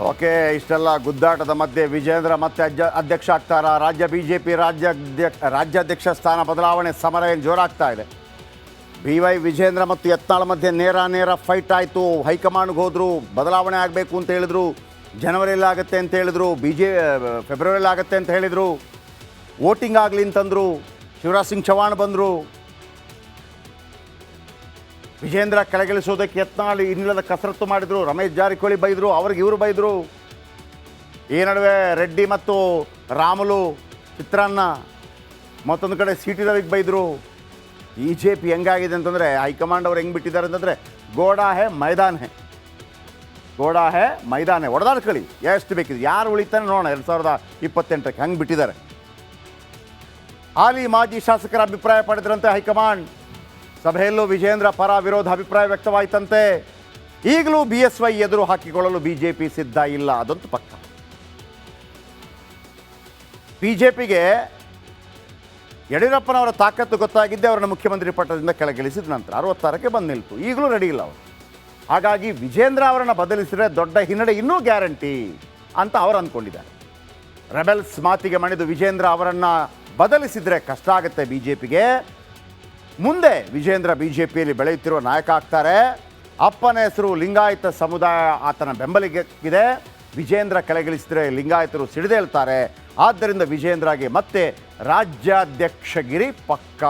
Okay, ಇಷ್ಟೆಲ್ಲ ಗುದ್ದಾಟದ ಮಧ್ಯೆ ವಿಜೇಂದ್ರ ಮತ್ತೆ ಅಧ್ಯಕ್ಷ ಆಗ್ತಾರ. ರಾಜ್ಯ ಬಿಜೆಪಿ ರಾಜ್ಯಾಧ್ಯಕ್ಷ ಸ್ಥಾನ ಬದಲಾವಣೆ ಸಮರ ಏನು ಜೋರಾಗ್ತಾ ಇದೆ. BY ವಿಜೇಂದ್ರ ಮತ್ತು ಯತ್ನಾಳ್ ಮಧ್ಯೆ ನೇರ ಫೈಟ್ ಆಯಿತು. ಹೈಕಮಾಂಡ್ಗೆ ಹೋದರು, ಬದಲಾವಣೆ ಆಗಬೇಕು ಅಂತ ಹೇಳಿದ್ರು. ಜನವರಿಯಲ್ಲಿ ಆಗುತ್ತೆ ಅಂತ ಹೇಳಿದ್ರು, ಫೆಬ್ರವರಿಯಲ್ಲಿ ಆಗುತ್ತೆ ಅಂತ ಹೇಳಿದರು. ವೋಟಿಂಗ್ ಆಗಲಿ ಅಂತಂದರು. ಶಿವರಾಜ್ ಸಿಂಗ್ ಚೌಹಾಣ್ ಬಂದರು. ವಿಜೇಂದ್ರ ಕೆಳಗಿಳಿಸೋದಕ್ಕೆ ಯತ್ನಾಳ್ ಇನ್ನಿಲ್ಲದ ಕಸರತ್ತು ಮಾಡಿದರು. ರಮೇಶ್ ಜಾರಕಿಹೊಳಿ ಬೈದರು, ಅವ್ರಿಗೆ ಇವರು ಬೈದರು. ಈ ನಡುವೆ ರೆಡ್ಡಿ ಮತ್ತು ರಾಮುಲು ಚಿತ್ರಾನ್ನ, ಮತ್ತೊಂದು ಕಡೆ CT ರವಿಗೆ ಬೈದರು. BJP ಹೆಂಗಾಗಿದೆ ಅಂತಂದರೆ, ಹೈಕಮಾಂಡ್ ಅವ್ರು ಹೆಂಗೆ ಬಿಟ್ಟಿದ್ದಾರೆ ಅಂತಂದರೆ, ಗೋಡಾ ಹೇ ಮೈದಾನ್ ಹೇ ಹೊಡೆದಾಡ್ಕೊಳ್ಳಿ ಎಷ್ಟು ಬೇಕಿದೆ, ಯಾರು ಉಳಿತಾನೆ ನೋಡೋಣ 2028ಕ್ಕೆ ಹಂಗೆ ಬಿಟ್ಟಿದ್ದಾರೆ. ಹಾಲಿ ಮಾಜಿ ಶಾಸಕರ ಅಭಿಪ್ರಾಯ ಪಡೆದ್ರಂತೆ ಹೈಕಮಾಂಡ್. ಸಭೆಯಲ್ಲೂ ವಿಜೇಂದ್ರ ಪರ ವಿರೋಧ ಅಭಿಪ್ರಾಯ ವ್ಯಕ್ತವಾಯಿತಂತೆ. ಈಗಲೂ BSY ಎದುರು ಹಾಕಿಕೊಳ್ಳಲು BJP ಸಿದ್ಧ ಇಲ್ಲ, ಅದಂತೂ ಪಕ್ಕ. BJPಗೆ ಯಡಿಯೂರಪ್ಪನವರ ತಾಕತ್ತು ಗೊತ್ತಾಗಿದ್ದೆ ಅವರನ್ನು ಮುಖ್ಯಮಂತ್ರಿ ಪಟ್ಟದಿಂದ ಕೆಳಗಿಳಿಸಿದ ನಂತರ 66ಕ್ಕೆ ಬಂದು ನಿಲ್ತು. ಈಗಲೂ ರೆಡಿ ಇಲ್ಲ ಅವರು. ಹಾಗಾಗಿ ವಿಜೇಂದ್ರ ಅವರನ್ನು ಬದಲಿಸಿದರೆ ದೊಡ್ಡ ಹಿನ್ನಡೆ ಇನ್ನೂ ಗ್ಯಾರಂಟಿ ಅಂತ ಅವರು ಅಂದ್ಕೊಂಡಿದ್ದಾರೆ. ರೆಬೆಲ್ಸ್ ಮಾತಿಗೆ ಮಣಿದು ವಿಜೇಂದ್ರ ಅವರನ್ನು ಬದಲಿಸಿದರೆ ಕಷ್ಟ ಆಗುತ್ತೆ BJPಗೆ. ಮುಂದೆ ವಿಜೇಂದ್ರ BJPಯಲ್ಲಿ ಬೆಳೆಯುತ್ತಿರುವ ನಾಯಕ ಆಗ್ತಾರೆ. ಅಪ್ಪನ ಹೆಸರು ಲಿಂಗಾಯತ ಸಮುದಾಯ ಆತನ ಬೆಂಬಲಿಗಿದೆ. ವಿಜೇಂದ್ರ ಕೆಳಗಿಳಿಸಿದರೆ ಲಿಂಗಾಯತರು ಸಿಡಿದೇಳ್ತಾರೆ. ಆದ್ದರಿಂದ ವಿಜೇಂದ್ರಗೆ ಮತ್ತೆ ರಾಜ್ಯಾಧ್ಯಕ್ಷಗಿರಿ ಪಕ್ಕ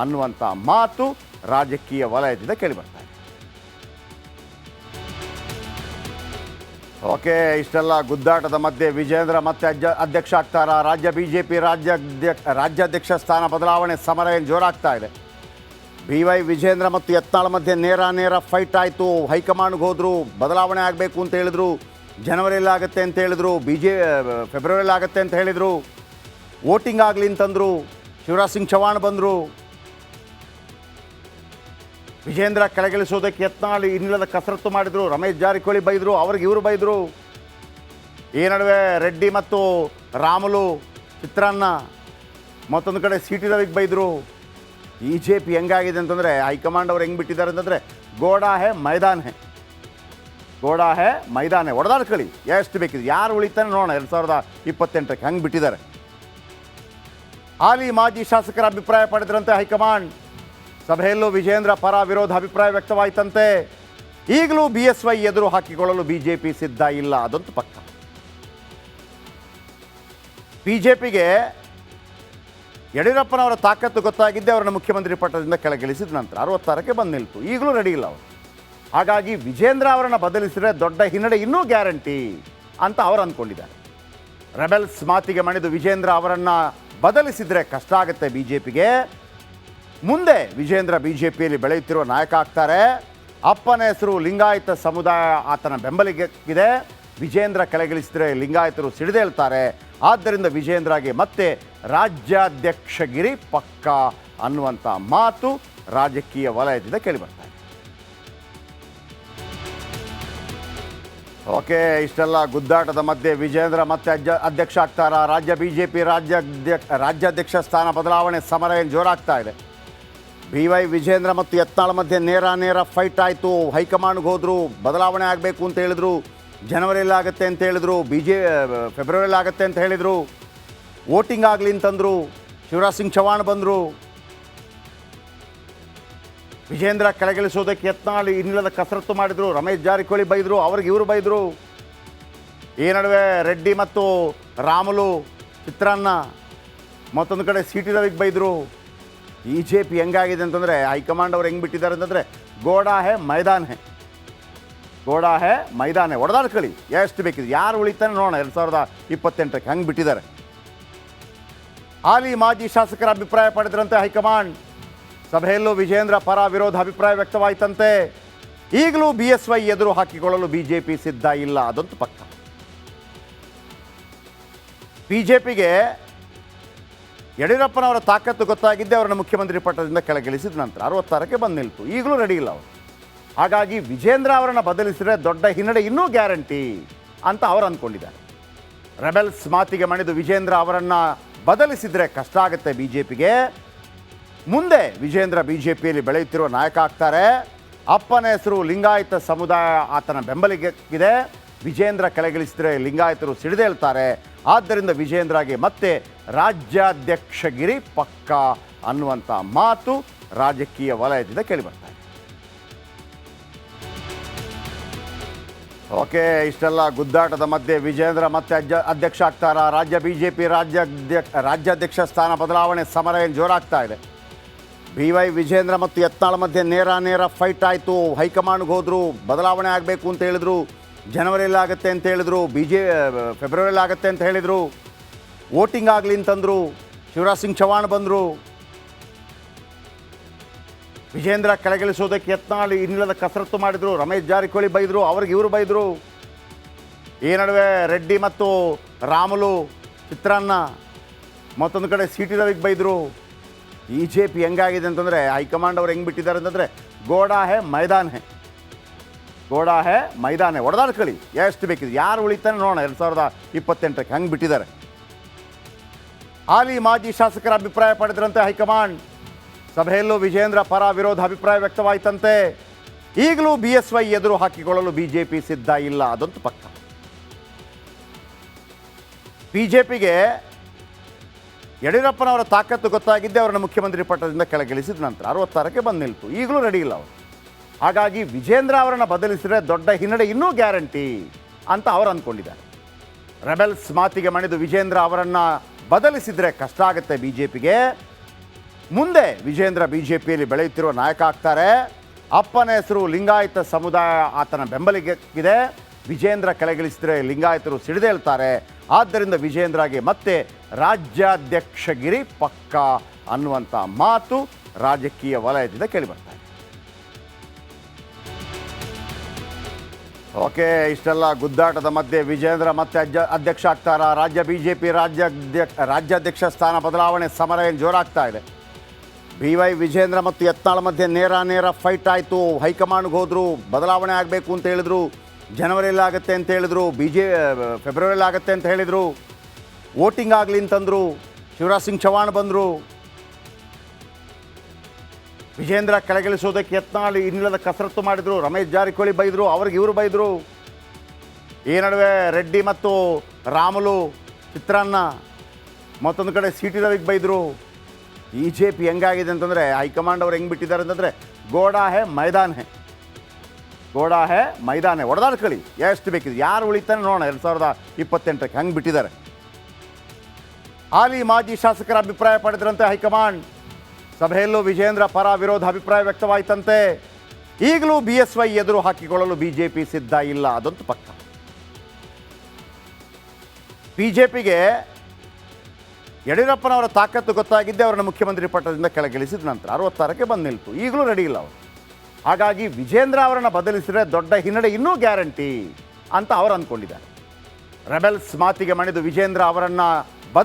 ಅನ್ನುವಂಥ ಮಾತು ರಾಜಕೀಯ ವಲಯದಿಂದ ಕೇಳಿಬರ್ತಾರೆ. ಓಕೆ, ಇಷ್ಟೆಲ್ಲ ಗುದ್ದಾಟದ ಮಧ್ಯೆ ವಿಜೇಂದ್ರ ಮತ್ತೆ ಅಧ್ಯಕ್ಷ ಆಗ್ತಾರ. ರಾಜ್ಯ ಬಿಜೆಪಿ ರಾಜ್ಯಾಧ್ಯಕ್ಷ ಸ್ಥಾನ ಬದಲಾವಣೆ ಸಮರ ಏನು ಜೋರಾಗ್ತಾ ಇದೆ. BY ವಿಜೇಂದ್ರ ಮತ್ತು ಯತ್ನಾಳ್ ಮಧ್ಯೆ ನೇರ ಫೈಟ್ ಆಯಿತು. ಹೈಕಮಾಂಡ್ಗೆ ಹೋದರು, ಬದಲಾವಣೆ ಆಗಬೇಕು ಅಂತ ಹೇಳಿದ್ರು. ಜನವರಿಯಲ್ಲಿ ಆಗುತ್ತೆ ಅಂತ ಹೇಳಿದ್ರು, ಫೆಬ್ರವರಿಯಲ್ಲಿ ಆಗುತ್ತೆ ಅಂತ ಹೇಳಿದರು. ವೋಟಿಂಗ್ ಆಗಲಿ ಅಂತಂದರು. ಶಿವರಾಜ್ ಸಿಂಗ್ ಚೌಹಾಣ್ ಬಂದರು. ವಿಜೇಂದ್ರ ಕೆಳಗಿಳಿಸೋದಕ್ಕೆ ಯತ್ನಾಳ್ ಇನ್ನಿಲ್ಲದ ಕಸರತ್ತು ಮಾಡಿದರು. ರಮೇಶ್ ಜಾರಕಿಹೊಳಿ ಬೈದರು, ಅವ್ರಿಗೆ ಇವರು ಬೈದರು. ಈ ನಡುವೆ ರೆಡ್ಡಿ ಮತ್ತು ರಾಮುಲು ಚಿತ್ರಾನ್ನ, ಮತ್ತೊಂದು ಕಡೆ CT ರವಿಗೆ ಬೈದರು. BJP ಹೆಂಗಾಗಿದೆ ಅಂತಂದರೆ, ಹೈಕಮಾಂಡ್ ಅವ್ರು ಹೆಂಗೆ ಬಿಟ್ಟಿದ್ದಾರೆ ಅಂತಂದರೆ, ಗೋಡಾ ಹೇ ಮೈದಾನ್ ಹೇ ಹೊಡೆದಾಡ್ಕೊಳ್ಳಿ ಎಷ್ಟು ಬೇಕಿದೆ, ಯಾರು ಉಳಿತಾನೆ ನೋಡೋಣ 2028ಕ್ಕೆ ಹಂಗೆ ಬಿಟ್ಟಿದ್ದಾರೆ. ಹಾಲಿ ಮಾಜಿ ಶಾಸಕರ ಅಭಿಪ್ರಾಯ ಪಡೆದ್ರಂತೆ ಹೈಕಮಾಂಡ್. ಸಭೆಯಲ್ಲೂ ವಿಜೇಂದ್ರ ಪರ ವಿರೋಧ ಅಭಿಪ್ರಾಯ ವ್ಯಕ್ತವಾಯಿತಂತೆ. ಈಗಲೂ BSY ಎದುರು ಹಾಕಿಕೊಳ್ಳಲು BJP ಸಿದ್ಧ ಇಲ್ಲ, ಅದಂತೂ ಪಕ್ಕ. BJPಗೆ ಯಡಿಯೂರಪ್ಪನವರ ತಾಕತ್ತು ಗೊತ್ತಾಗಿದ್ದೆ ಅವರನ್ನು ಮುಖ್ಯಮಂತ್ರಿ ಪಟ್ಟದಿಂದ ಕೆಳಗಿಳಿಸಿದ ನಂತರ 66ಕ್ಕೆ ಬಂದು ನಿಲ್ತು. ಈಗಲೂ ರೆಡಿ ಇಲ್ಲ ಅವರು. ಹಾಗಾಗಿ ವಿಜೇಂದ್ರ ಅವರನ್ನು ಬದಲಿಸಿದರೆ ದೊಡ್ಡ ಹಿನ್ನಡೆ ಇನ್ನೂ ಗ್ಯಾರಂಟಿ ಅಂತ ಅವರು ಅಂದ್ಕೊಂಡಿದ್ದಾರೆ. ರೆಬೆಲ್ಸ್ ಮಾತಿಗೆ ಮಣಿದು ವಿಜೇಂದ್ರ ಅವರನ್ನು ಬದಲಿಸಿದರೆ ಕಷ್ಟ ಆಗುತ್ತೆ BJPಗೆ. ಮುಂದೆ ವಿಜೇಂದ್ರ BJPಯಲ್ಲಿ ಬೆಳೆಯುತ್ತಿರುವ ನಾಯಕ ಆಗ್ತಾರೆ. ಅಪ್ಪನ ಹೆಸರು ಲಿಂಗಾಯತ ಸಮುದಾಯ ಆತನ ಬೆಂಬಲಿಗಿದೆ. ವಿಜೇಂದ್ರ ಕೆಳಗಿಳಿಸಿದರೆ ಲಿಂಗಾಯತರು ಸಿಡಿದೇಳ್ತಾರೆ. ಆದ್ದರಿಂದ ವಿಜೇಂದ್ರಗೆ ಮತ್ತೆ ರಾಜ್ಯಾಧ್ಯಕ್ಷಗಿರಿ ಪಕ್ಕ ಅನ್ನುವಂಥ ಮಾತು ರಾಜಕೀಯ ವಲಯದಿಂದ ಕೇಳಿಬರ್ತಾರೆ. ಓಕೆ, ಇಷ್ಟೆಲ್ಲ ಗುದ್ದಾಟದ ಮಧ್ಯೆ ವಿಜೇಂದ್ರ ಮತ್ತೆ ಅಧ್ಯಕ್ಷ ಆಗ್ತಾರ. ರಾಜ್ಯ ಬಿಜೆಪಿ ರಾಜ್ಯಾಧ್ಯಕ್ಷ ಸ್ಥಾನ ಬದಲಾವಣೆ ಸಮರ ಏನು ಜೋರಾಗ್ತಾ ಇದೆ. BY ವಿಜೇಂದ್ರ ಮತ್ತು ಯತ್ನಾಳ್ ಮಧ್ಯೆ ನೇರ ಫೈಟ್ ಆಯಿತು. ಹೈಕಮಾಂಡ್ಗೆ ಹೋದರು, ಬದಲಾವಣೆ ಆಗಬೇಕು ಅಂತ ಹೇಳಿದ್ರು. ಜನವರಿಯಲ್ಲಿ ಆಗುತ್ತೆ ಅಂತ ಹೇಳಿದ್ರು, ಫೆಬ್ರವರಿಯಲ್ಲಿ ಆಗುತ್ತೆ ಅಂತ ಹೇಳಿದರು. ವೋಟಿಂಗ್ ಆಗಲಿ ಅಂತಂದರು. ಶಿವರಾಜ್ ಸಿಂಗ್ ಚೌಹಾಣ್ ಬಂದರು. ವಿಜೇಂದ್ರ ಕೆಳಗಿಳಿಸೋದಕ್ಕೆ ಯತ್ನಾಳ್ ಇನ್ನಿಲ್ಲದ ಕಸರತ್ತು ಮಾಡಿದರು. ರಮೇಶ್ ಜಾರಕಿಹೊಳಿ ಬೈದರು, ಅವ್ರಿಗೆ ಇವರು ಬೈದರು. ಈ ನಡುವೆ ರೆಡ್ಡಿ ಮತ್ತು ರಾಮುಲು ಚಿತ್ರಾನ್ನ, ಮತ್ತೊಂದು ಕಡೆ CT ರವಿಗೆ ಬೈದರು. BJP ಹೆಂಗಾಗಿದೆ ಅಂತಂದರೆ, ಹೈಕಮಾಂಡ್ ಅವ್ರು ಹೆಂಗೆ ಬಿಟ್ಟಿದ್ದಾರೆ ಅಂತಂದರೆ, ಗೋಡಾ ಹೇ ಮೈದಾನ್ ಹೇ ಹೊಡೆದಾಡ್ಕೊಳ್ಳಿ ಎಷ್ಟು ಬೇಕಿದೆ, ಯಾರು ಉಳಿತಾನೆ ನೋಡೋಣ 2028ಕ್ಕೆ ಹಂಗೆ ಬಿಟ್ಟಿದ್ದಾರೆ. ಹಾಲಿ ಮಾಜಿ ಶಾಸಕರ ಅಭಿಪ್ರಾಯ ಪಡೆದ್ರಂತೆ ಹೈಕಮಾಂಡ್. ಸಭೆಯಲ್ಲೂ ವಿಜೇಂದ್ರ ಪರ ವಿರೋಧ ಅಭಿಪ್ರಾಯ ವ್ಯಕ್ತವಾಯಿತಂತೆ. ಈಗಲೂ BSY ಎದುರು ಹಾಕಿಕೊಳ್ಳಲು BJP ಸಿದ್ಧ ಇಲ್ಲ, ಅದಂತೂ ಪಕ್ಕ. BJPಗೆ ಯಡಿಯೂರಪ್ಪನವರ ತಾಕತ್ತು ಗೊತ್ತಾಗಿದ್ದೆ ಅವರನ್ನು ಮುಖ್ಯಮಂತ್ರಿ ಪಟ್ಟದಿಂದ ಕೆಳಗಿಳಿಸಿದ ನಂತರ 66ಕ್ಕೆ ಬಂದು ನಿಲ್ತು. ಈಗಲೂ ರೆಡಿ ಇಲ್ಲ ಅವರು. ಹಾಗಾಗಿ ವಿಜೇಂದ್ರ ಅವರನ್ನು ಬದಲಿಸಿದರೆ ದೊಡ್ಡ ಹಿನ್ನಡೆ ಇನ್ನೂ ಗ್ಯಾರಂಟಿ ಅಂತ ಅವರು ಅಂದ್ಕೊಂಡಿದ್ದಾರೆ. ರೆಬೆಲ್ಸ್ ಮಾತಿಗೆ ಮಣಿದು ವಿಜೇಂದ್ರ ಅವರನ್ನು ಬದಲಿಸಿದರೆ ಕಷ್ಟ ಆಗುತ್ತೆ BJPಗೆ. ಮುಂದೆ ವಿಜೇಂದ್ರ BJPಯಲ್ಲಿ ಬೆಳೆಯುತ್ತಿರುವ ನಾಯಕ ಆಗ್ತಾರೆ. ಅಪ್ಪನ ಹೆಸರು ಲಿಂಗಾಯತ ಸಮುದಾಯ ಆತನ ಬೆಂಬಲಿಗಿದೆ. ವಿಜೇಂದ್ರ ಕೆಳಗಿಳಿಸಿದರೆ ಲಿಂಗಾಯತರು ಸಿಡಿದೇಳ್ತಾರೆ. ಆದ್ದರಿಂದ ವಿಜೇಂದ್ರಗೆ ಮತ್ತೆ ರಾಜ್ಯಾಧ್ಯಕ್ಷಗಿರಿ ಪಕ್ಕ ಅನ್ನುವಂಥ ಮಾತು ರಾಜಕೀಯ ವಲಯದಿಂದ ಕೇಳಿಬರ್ತಾ ಇದೆ. ಓಕೆ, ಇಷ್ಟೆಲ್ಲ ಗುದ್ದಾಟದ ಮಧ್ಯೆ ವಿಜೇಂದ್ರ ಮತ್ತೆ ಅಧ್ಯಕ್ಷ ಆಗ್ತಾರಾ? ರಾಜ್ಯ ಬಿಜೆಪಿ ರಾಜ್ಯಾಧ್ಯಕ್ಷ ಸ್ಥಾನ ಬದಲಾವಣೆ ಸಮರ ಏನು ಜೋರಾಗ್ತಾ ಇದೆ. BY ವಿಜೇಂದ್ರ ಮತ್ತು ಯತ್ನಾಳ್ ಮಧ್ಯೆ ನೇರ ಫೈಟ್ ಆಯಿತು. ಹೈಕಮಾಂಡ್ಗೆ ಹೋದರು, ಬದಲಾವಣೆ ಆಗಬೇಕು ಅಂತ ಹೇಳಿದ್ರು. ಜನವರಿಯಲ್ಲಿ ಆಗುತ್ತೆ ಅಂತ ಹೇಳಿದ್ರು, ಫೆಬ್ರವರಿಯಲ್ಲಿ ಆಗುತ್ತೆ ಅಂತ ಹೇಳಿದರು. ವೋಟಿಂಗ್ ಆಗಲಿ ಅಂತಂದರು. ಶಿವರಾಜ್ ಸಿಂಗ್ ಚೌಹಾಣ್ ಬಂದರು. ವಿಜೇಂದ್ರ ಕೆಳಗಿಳಿಸೋದಕ್ಕೆ ಯತ್ನಾಳ್ ಇನ್ನಿಲ್ಲದ ಕಸರತ್ತು ಮಾಡಿದರು. ರಮೇಶ್ ಜಾರಕಿಹೊಳಿ ಬೈದರು, ಅವ್ರಿಗೆ ಇವರು ಬೈದರು. ಈ ನಡುವೆ ರೆಡ್ಡಿ ಮತ್ತು ರಾಮುಲು ಚಿತ್ರಾನ್ನ, ಮತ್ತೊಂದು ಕಡೆ CT ರವಿಗೆ ಬೈದರು. BJP ಹೆಂಗಾಗಿದೆ ಅಂತಂದರೆ ಹೈಕಮಾಂಡ್ ಅವ್ರು ಹೆಂಗೆ ಬಿಟ್ಟಿದ್ದಾರೆ ಅಂತಂದರೆ ಗೋಡಾ ಹೇ ಮೈದಾನ್ ಹೇ ಹೊಡೆದಾಡ್ಕೊಳ್ಳಿ ಎಷ್ಟು ಬೇಕಿದೆ, ಯಾರು ಉಳಿತಾನೆ ನೋಡೋಣ 2028ಕ್ಕೆ ಹಂಗೆ ಬಿಟ್ಟಿದ್ದಾರೆ. ಹಾಲಿ ಮಾಜಿ ಶಾಸಕರ ಅಭಿಪ್ರಾಯ ಪಡೆದ್ರಂತೆ ಹೈಕಮಾಂಡ್. ಸಭೆಯಲ್ಲೂ ವಿಜೇಂದ್ರ ಪರ ವಿರೋಧ ಅಭಿಪ್ರಾಯ ವ್ಯಕ್ತವಾಯಿತಂತೆ. ಈಗಲೂ BSY ಎದುರು ಹಾಕಿಕೊಳ್ಳಲು BJP ಸಿದ್ಧ ಇಲ್ಲ, ಅದಂತೂ ಪಕ್ಕ. BJPಗೆ ಯಡಿಯೂರಪ್ಪನವರ ತಾಕತ್ತು ಗೊತ್ತಾಗಿದ್ದೆ ಅವರನ್ನು ಮುಖ್ಯಮಂತ್ರಿ ಪಟ್ಟದಿಂದ ಕೆಳಗಿಳಿಸಿದ ನಂತರ 66ಕ್ಕೆ ಬಂದು ನಿಲ್ತು. ಈಗಲೂ ರೆಡಿ ಇಲ್ಲ ಅವರು. ಹಾಗಾಗಿ ವಿಜೇಂದ್ರ ಅವರನ್ನು ಬದಲಿಸಿದರೆ ದೊಡ್ಡ ಹಿನ್ನಡೆ ಇನ್ನೂ ಗ್ಯಾರಂಟಿ ಅಂತ ಅವರು ಅಂದ್ಕೊಂಡಿದ್ದಾರೆ. ರೆಬೆಲ್ಸ್ ಮಾತಿಗೆ ಮಣಿದು ವಿಜೇಂದ್ರ ಅವರನ್ನು ಬದಲಿಸಿದರೆ ಕಷ್ಟ ಆಗುತ್ತೆ BJPಗೆ. ಮುಂದೆ ವಿಜೇಂದ್ರ BJPಯಲ್ಲಿ ಬೆಳೆಯುತ್ತಿರುವ ನಾಯಕ ಆಗ್ತಾರೆ. ಅಪ್ಪನ ಹೆಸರು ಲಿಂಗಾಯತ ಸಮುದಾಯ ಆತನ ಬೆಂಬಲಿಗಿದೆ. ವಿಜೇಂದ್ರ ಕೆಳಗಿಳಿಸಿದರೆ ಲಿಂಗಾಯತರು ಸಿಡಿದೇಳ್ತಾರೆ. ಆದ್ದರಿಂದ ವಿಜೇಂದ್ರಗೆ ಮತ್ತೆ ರಾಜ್ಯಾಧ್ಯಕ್ಷಗಿರಿ ಪಕ್ಕ ಅನ್ನುವಂಥ ಮಾತು ರಾಜಕೀಯ ವಲಯದಿಂದ ಕೇಳಿಬರ್ತಾ ಇದೆ. ಓಕೆ, ಇಷ್ಟೆಲ್ಲ ಗುದ್ದಾಟದ ಮಧ್ಯೆ ವಿಜೇಂದ್ರ ಮತ್ತೆ ಅಧ್ಯಕ್ಷ ಆಗ್ತಾರಾ? ರಾಜ್ಯ ಬಿಜೆಪಿ ರಾಜ್ಯಾಧ್ಯಕ್ಷ ಸ್ಥಾನ ಬದಲಾವಣೆ ಸಮರ ಏನು ಜೋರಾಗ್ತಾ ಇದೆ. BY ವಿಜೇಂದ್ರ ಮತ್ತು ಯತ್ನಾಳ್ ಮಧ್ಯೆ ನೇರ ಫೈಟ್ ಆಯಿತು. ಹೈಕಮಾಂಡ್ಗೆ ಹೋದರು, ಬದಲಾವಣೆ ಆಗಬೇಕು ಅಂತ ಹೇಳಿದ್ರು. ಜನವರಿಯಲ್ಲಿ ಆಗುತ್ತೆ ಅಂತ ಹೇಳಿದ್ರು, ಫೆಬ್ರವರಿಯಲ್ಲಿ ಆಗುತ್ತೆ ಅಂತ ಹೇಳಿದರು. ವೋಟಿಂಗ್ ಆಗಲಿ ಅಂತಂದರು. ಶಿವರಾಜ್ ಸಿಂಗ್ ಚೌಹಾಣ್ ಬಂದರು. ವಿಜೇಂದ್ರ ಕೆಳಗಿಳಿಸೋದಕ್ಕೆ ಯತ್ನಾಳ್ ಇನ್ನಿಲ್ಲದ ಕಸರತ್ತು ಮಾಡಿದರು. ರಮೇಶ್ ಜಾರಕಿಹೊಳಿ ಬೈದರು, ಅವ್ರಿಗೆ ಇವರು ಬೈದರು. ಈ ನಡುವೆ ರೆಡ್ಡಿ ಮತ್ತು ರಾಮುಲು ಚಿತ್ರಾನ್ನ, ಮತ್ತೊಂದು ಕಡೆ CT ರವಿಗೆ ಬೈದರು. BJP ಹೆಂಗಾಗಿದೆ ಅಂತಂದರೆ ಹೈಕಮಾಂಡ್ ಅವ್ರು ಹೆಂಗೆ ಬಿಟ್ಟಿದ್ದಾರೆ ಅಂತಂದರೆ ಗೋಡಾ ಹೇ ಮೈದಾನ್ ಹೇ ಹೊಡೆದಾಡ್ಕೊಳ್ಳಿ ಎಷ್ಟು ಬೇಕಿದೆ, ಯಾರು ಉಳಿತಾನೆ ನೋಡೋಣ 2028ಕ್ಕೆ ಹಂಗೆ ಬಿಟ್ಟಿದ್ದಾರೆ. ಹಾಲಿ ಮಾಜಿ ಶಾಸಕರ ಅಭಿಪ್ರಾಯ ಪಡೆದ್ರಂತೆ ಹೈಕಮಾಂಡ್. ಸಭೆಯಲ್ಲೂ ವಿಜೇಂದ್ರ ಪರ ವಿರೋಧ ಅಭಿಪ್ರಾಯ ವ್ಯಕ್ತವಾಯಿತಂತೆ. ಈಗಲೂ BSY ಎದುರು ಹಾಕಿಕೊಳ್ಳಲು BJP ಸಿದ್ಧ ಇಲ್ಲ, ಅದಂತೂ ಪಕ್ಕ. BJPಗೆ ಯಡಿಯೂರಪ್ಪನವರ ತಾಕತ್ತು ಗೊತ್ತಾಗಿದ್ದೆ ಅವರನ್ನು ಮುಖ್ಯಮಂತ್ರಿ ಪಟ್ಟದಿಂದ ಕೆಳಗಿಳಿಸಿದ ನಂತರ 66ಕ್ಕೆ ಬಂದು ನಿಲ್ತು. ಈಗಲೂ ರೆಡಿ ಇಲ್ಲ ಅವರು. ಹಾಗಾಗಿ ವಿಜೇಂದ್ರ ಅವರನ್ನು ಬದಲಿಸಿದರೆ ದೊಡ್ಡ ಹಿನ್ನಡೆ ಇನ್ನೂ ಗ್ಯಾರಂಟಿ ಅಂತ ಅವರು ಅಂದ್ಕೊಂಡಿದ್ದಾರೆ. ರೆಬೆಲ್ಸ್ ಮಾತಿಗೆ ಮಣಿದು ವಿಜೇಂದ್ರ ಅವರನ್ನು